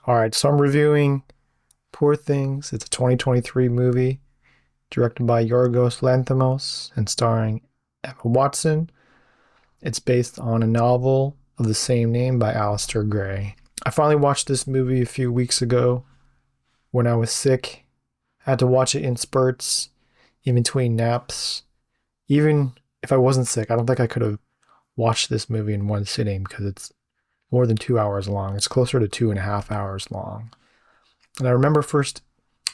All right, so I'm reviewing Poor Things. It's a 2023 movie directed by Yorgos Lanthimos and starring Emma Watson. It's based on a novel of the same name by Alistair Gray. I finally watched this movie a few weeks ago when I was sick. I had to watch it in spurts, in between naps. Even if I wasn't sick, I don't think I could have watched this movie in one sitting because it's more than 2 hours long. It's closer to 2.5 hours long. And I remember first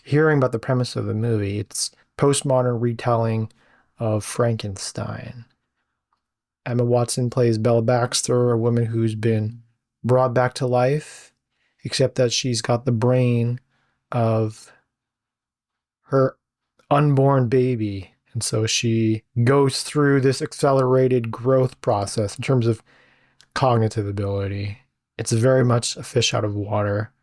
hearing about the premise of the movie. It's postmodern retelling of Frankenstein. Emma Watson plays Bella Baxter, a woman who's been brought back to life, except that she's got the brain of her unborn baby. And so she goes through this accelerated growth process in terms of cognitive ability. It's very much a fish out of water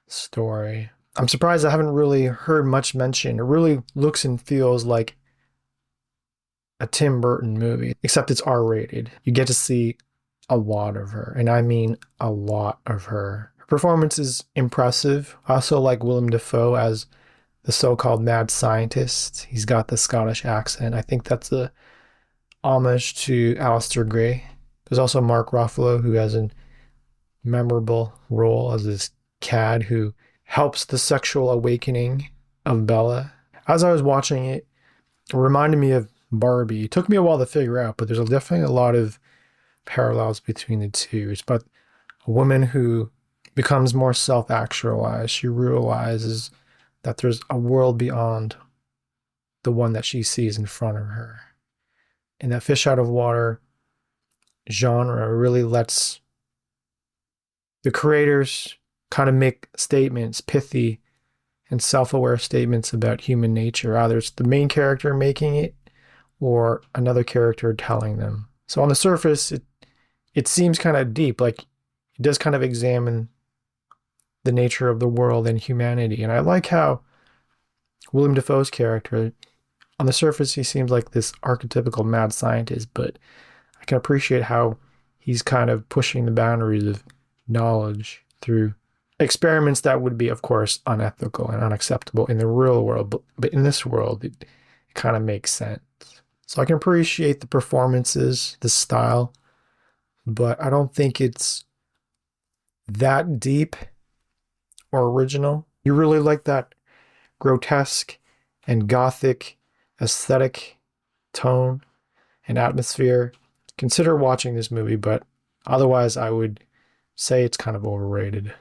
story. I'm surprised I haven't really heard much mention. It really looks and feels like a Tim Burton movie, except it's R-rated. You get to see a lot of her, and I mean a lot of her. Her performance is impressive. I also like Willem Dafoe as the so-called mad scientist. He's got the Scottish accent. I think that's a homage to Alistair Gray. There's also Mark Ruffalo, who has a memorable role as this cad who helps the sexual awakening of Bella. As I was watching it, it reminded me of Barbie. It took me a while to figure out, but there's definitely a lot of parallels between the two. It's about a woman who becomes more self-actualized. She realizes that there's a world beyond the one that she sees in front of her. And that fish out of water genre really lets the creators kind of make statements, pithy and self-aware statements about human nature. Either it's the main character making it or another character telling them. So on the surface, it seems kind of deep, like it does kind of examine the nature of the world and humanity. And I like how Willem Dafoe's character, on the surface, he seems like this archetypical mad scientist, but I can appreciate how he's kind of pushing the boundaries of knowledge through experiments that would be, of course, unethical and unacceptable in the real world, but in this world, it kind of makes sense. So I can appreciate the performances, the style, but I don't think it's that deep or original. You really like that grotesque and gothic aesthetic tone and atmosphere, consider watching this movie, but otherwise I would say it's kind of overrated.